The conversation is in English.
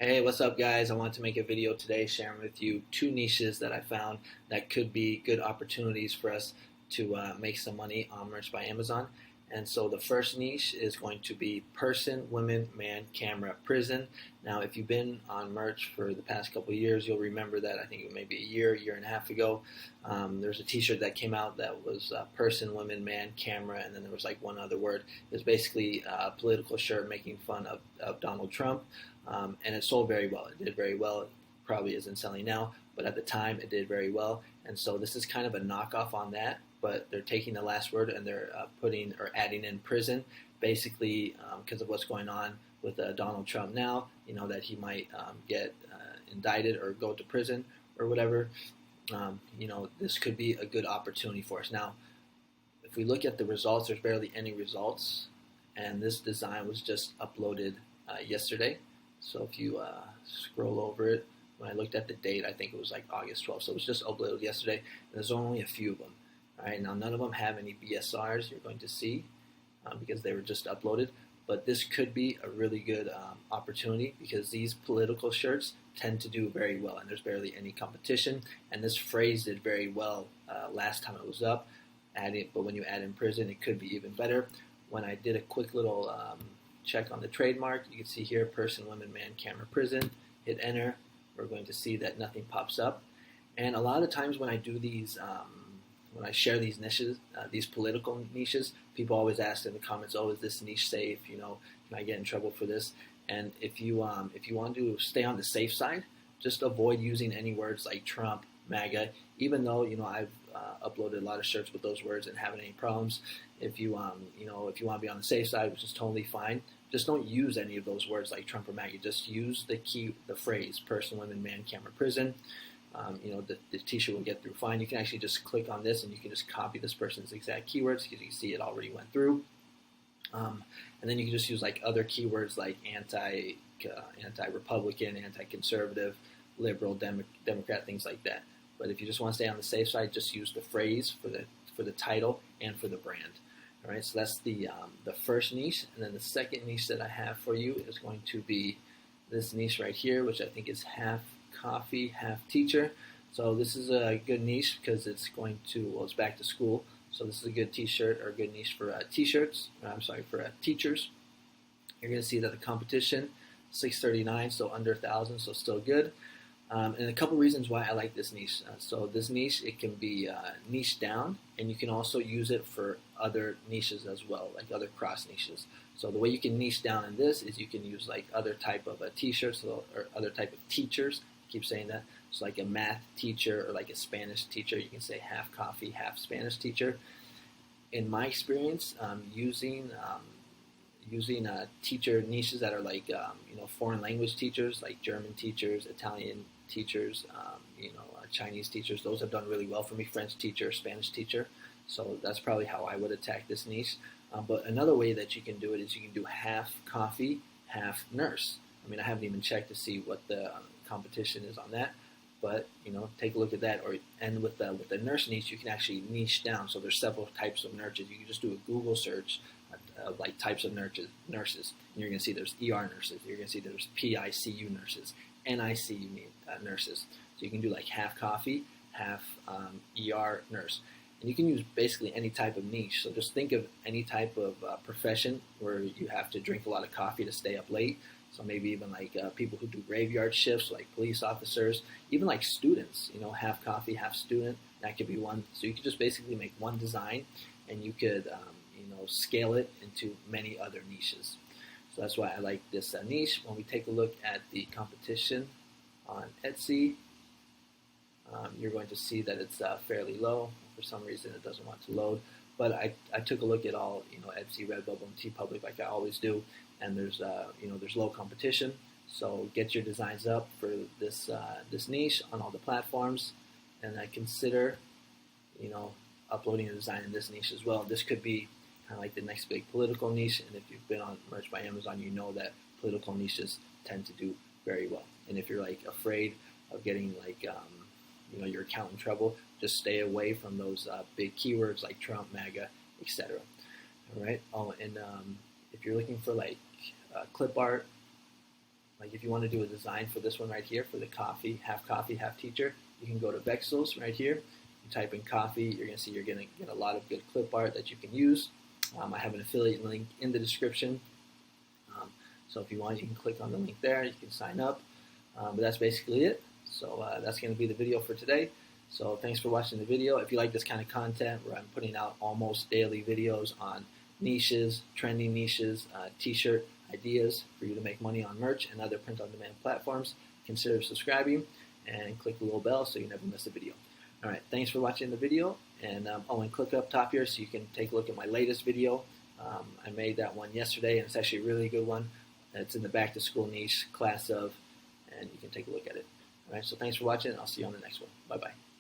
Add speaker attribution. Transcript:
Speaker 1: Hey, what's up, guys? I want to make a video today sharing with you two niches that I found that could be good opportunities for us to make some money on Merch by Amazon. And so the first niche is going to be person, women, man, camera, prison. Now, if you've been on Merch for the past couple of years, you'll remember that I think it was maybe a year and a half ago, there's a t-shirt that came out that was person, women, man, camera, and then there was like one other word. It was basically a political shirt making fun of Donald Trump. And it sold very well. It did very well. It probably isn't selling now, but at the time it did very well. And so this is kind of a knockoff on that, but they're taking the last word and they're putting or adding in prison, basically because of what's going on with Donald Trump now. You know that he might get indicted or go to prison or whatever. This could be a good opportunity for us. Now, if we look at the results, there's barely any results, and this design was just uploaded yesterday. So if you scroll over it, when I looked at the date, I think it was like August 12th. So it was just uploaded yesterday. And there's only a few of them. All right, now none of them have any BSRs you're going to see because they were just uploaded. But this could be a really good opportunity because these political shirts tend to do very well, and there's barely any competition. And this phrase did very well last time it was up. But when you add in prison, it could be even better. When I did a quick little check on the trademark, you can see here person, women, man, camera, prison. Hit enter. We're going to see that nothing pops up. And a lot of times when I do these, when I share these niches, these political niches, people always ask in the comments, "Oh, is this niche safe? You know, can I get in trouble for this?" And if you want to stay on the safe side, just avoid using any words like Trump, MAGA. Even though I've uploaded a lot of shirts with those words and haven't any problems. If you if you want to be on the safe side, which is totally fine, just don't use any of those words like Trump or MAGA. Just use the phrase person, women, man, camera, prison. The t-shirt will get through fine. You can actually just click on this and you can just copy this person's exact keywords because you can see it already went through. And then you can just use like other keywords like anti-Republican, anti-conservative, liberal, Democrat, things like that. But if you just want to stay on the safe side, just use the phrase for the title and for the brand. All right, so that's the first niche, and then the second niche that I have for you is going to be this niche right here, which I think is half coffee, half teacher. So this is a good niche because it's it's back to school. So this is a good t-shirt or a good niche for teachers. You're going to see that the competition, 639, so under 1,000, so still good. And a couple reasons why I like this niche. So this niche, it can be niche down, and you can also use it for other niches as well, like other cross niches. So the way you can niche down in this is you can use like other type of t-shirts or other type of teachers. I keep saying that. So like a math teacher or like a Spanish teacher, you can say half coffee, half Spanish teacher. In my experience, using teacher niches that are like foreign language teachers, like German teachers, Italian teachers, Chinese teachers. Those have done really well for me. French teacher, Spanish teacher. So that's probably how I would attack this niche. But another way that you can do it is you can do half coffee, half nurse. I mean, I haven't even checked to see what the competition is on that. But take a look at that. And with the nurse niche, you can actually niche down. So there's several types of nurses. You can just do a Google search of like types of nurses. And you're going to see there's ER nurses. You're going to see there's PICU nurses, NICU nurses. So you can do like half coffee, half ER nurse. And you can use basically any type of niche. So just think of any type of profession where you have to drink a lot of coffee to stay up late. So maybe even like people who do graveyard shifts, like police officers, even like students, half coffee, half student, that could be one. So you could just basically make one design and you could, scale it into many other niches. So that's why I like this niche. When we take a look at the competition on Etsy, you're going to see that it's fairly low. For some reason, it doesn't want to load. But I took a look at all, Etsy, Redbubble, and TeePublic like I always do. And there's low competition. So get your designs up for this niche on all the platforms, and I consider uploading a design in this niche as well. This could be kind of like the next big political niche. And if you've been on Merch by Amazon, you know that political niches tend to do very well. And if you're like afraid of getting like your account in trouble, just stay away from those big keywords like Trump, MAGA, etc. All right. Oh, and if you're looking for like clip art Like if you want to do a design for this one right here, for the coffee, half teacher, you can go to Vexels right here. You type in coffee, you're going to see you're going to get a lot of good clip art that you can use. I have an affiliate link in the description. So if you want, you can click on the link there. You can sign up. But that's basically it. So that's going to be the video for today. So thanks for watching the video. If you like this kind of content where I'm putting out almost daily videos on niches, trending niches, t-shirt ideas for you to make money on merch and other print-on-demand platforms, consider subscribing and click the little bell so you never miss a video. All right, thanks for watching the video. And and click up top here so you can take a look at my latest video. I made that one yesterday, and it's actually a really good one. It's in the back to school niche, class of, and you can take a look at it. All right, so thanks for watching, and I'll see you on the next one. Bye-bye.